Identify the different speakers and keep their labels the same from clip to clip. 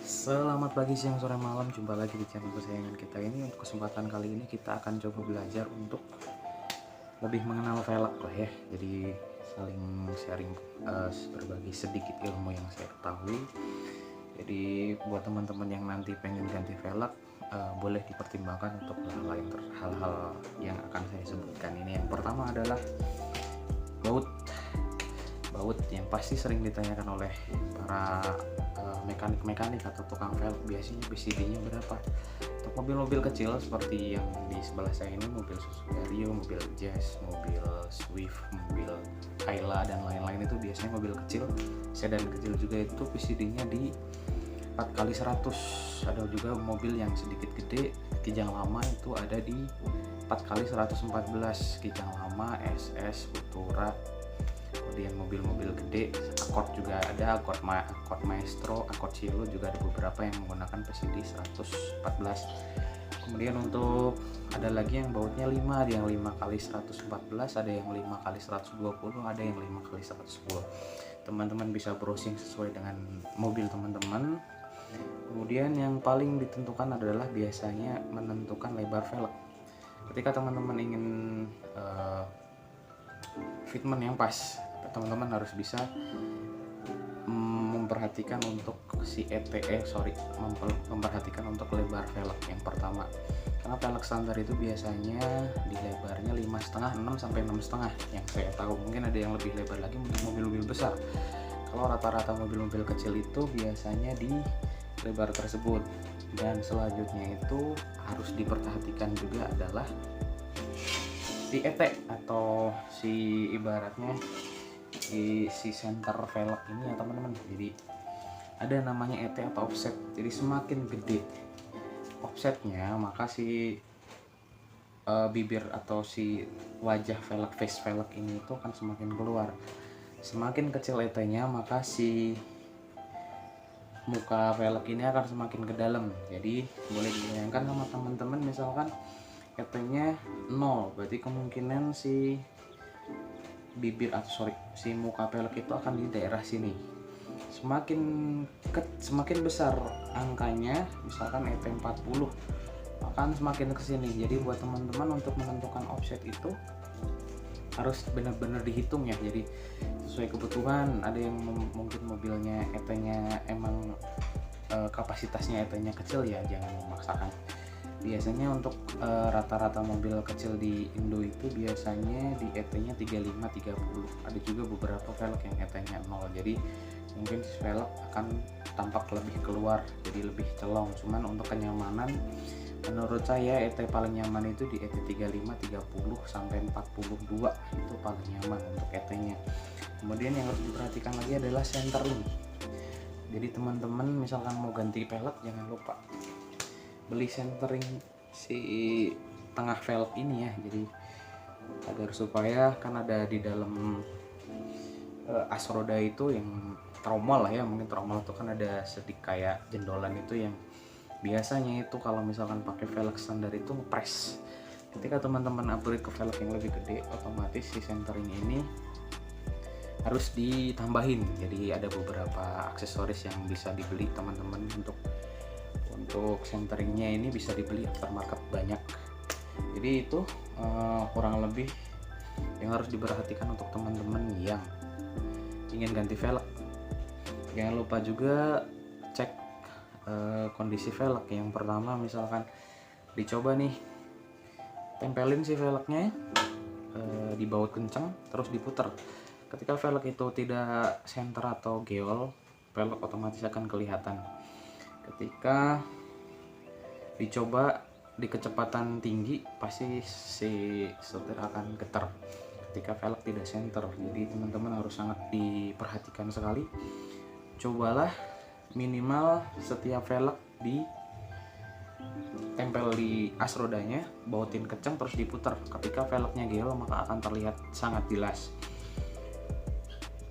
Speaker 1: Selamat pagi, siang, sore, malam. Jumpa lagi di channel kesayangan kita ini. Untuk kesempatan kali ini kita akan coba belajar untuk lebih mengenal velg lah ya. Jadi saling sharing, berbagi sedikit ilmu yang saya ketahui. Jadi buat teman-teman yang nanti pengen ganti velg, boleh dipertimbangkan untuk hal-hal yang akan saya sebutkan ini. Yang pertama adalah baut yang pasti sering ditanyakan oleh para mekanik atau tukang velg. Biasanya PCD-nya berapa. Untuk mobil-mobil kecil seperti yang di sebelah saya ini, mobil Suzuki Vario, mobil Jazz, mobil Swift, mobil Ayla dan lain-lain, itu biasanya mobil kecil, sedan kecil juga, itu PCD-nya di 4x100. Ada juga mobil yang sedikit gede, kijang lama, itu ada di 4x114. Kijang lama, SS, Futura. Kemudian mobil-mobil gede, Accord juga ada, Accord Maestro, Accord Cielo juga ada beberapa yang menggunakan PCD 114. Kemudian untuk ada lagi yang bautnya 5, ada yang 5x114, ada yang 5x120, ada yang 5x110. Teman-teman bisa browsing sesuai dengan mobil teman-teman. Kemudian yang paling ditentukan adalah biasanya menentukan lebar velg. Ketika teman-teman ingin fitment yang pas, teman-teman harus bisa memperhatikan untuk memperhatikan untuk lebar velg yang pertama. Karena velg standar itu biasanya di lebarnya 5,5, 6 sampai 6,5 yang saya tahu. Mungkin ada yang lebih lebar lagi untuk mobil-mobil besar. Kalau rata-rata mobil-mobil kecil itu biasanya di lebar tersebut. Dan selanjutnya itu harus diperhatikan juga adalah si ET atau si ibaratnya si center velg ini ya teman-teman. Jadi ada namanya ET atau offset. Jadi semakin gede offsetnya, maka si bibir atau si wajah velg, face velg ini itu akan semakin keluar. Semakin kecil ET-nya, maka si muka velg ini akan semakin ke dalam. Jadi boleh dibayangkan sama teman-teman, misalkan ET-nya 0, berarti kemungkinan si bibir atau si muka velg itu akan di daerah sini. Semakin besar angkanya, misalkan ET 40, akan semakin ke sini. Jadi buat teman-teman untuk menentukan offset itu harus benar-benar dihitung ya. Jadi sesuai kebutuhan. Ada yang mungkin mobilnya ET-nya emang kapasitasnya ET-nya kecil, ya jangan memaksakan. Biasanya untuk rata-rata mobil kecil di Indo itu biasanya di ET-nya 35-30. Ada juga beberapa velg yang ET-nya 0. Jadi mungkin velg akan tampak lebih keluar, jadi lebih celong. Cuman untuk kenyamanan, menurut saya ET paling nyaman itu di ET 35-30 sampai 42, itu paling nyaman untuk ET-nya. Kemudian yang harus diperhatikan lagi adalah centering. Jadi teman-teman misalkan mau ganti velg, jangan lupa beli centering si tengah velg ini ya. Jadi agar supaya kan ada di dalam as roda itu yang tromol lah ya, mungkin tromol itu kan ada sedikit kayak jendolan itu, yang biasanya itu kalau misalkan pakai velg standar itu ngepres. Ketika teman-teman upgrade ke velg yang lebih gede, otomatis si centering ini harus ditambahin. Jadi ada beberapa aksesoris yang bisa dibeli teman-teman. Untuk centeringnya ini bisa dibeli aftermarket banyak. Jadi itu kurang lebih yang harus diperhatikan untuk teman-teman yang ingin ganti velg. Jangan lupa juga cek kondisi velg. Yang pertama misalkan dicoba nih, tempelin si velgnya di baut kencang, terus diputar. Ketika velg itu tidak center atau geol, velg otomatis akan kelihatan. Ketika dicoba di kecepatan tinggi, pasti si setir akan getar ketika velg tidak center. Jadi teman-teman harus sangat diperhatikan sekali. Cobalah minimal setiap velg ditempel di as rodanya, bautin kencang, terus diputar. Ketika velgnya geol, maka akan terlihat sangat jelas.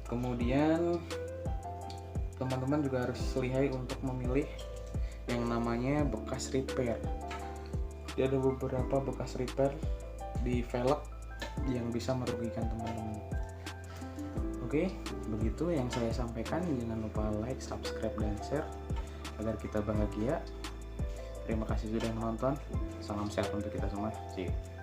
Speaker 1: Kemudian teman-teman juga harus lihai untuk memilih yang namanya bekas repair. Jadi ada beberapa bekas repair di velg yang bisa merugikan teman-teman. Oke, begitu yang saya sampaikan. Jangan lupa like, subscribe, dan share. agar kita bahagia. Terima kasih sudah menonton. Salam sehat untuk kita semua. See you.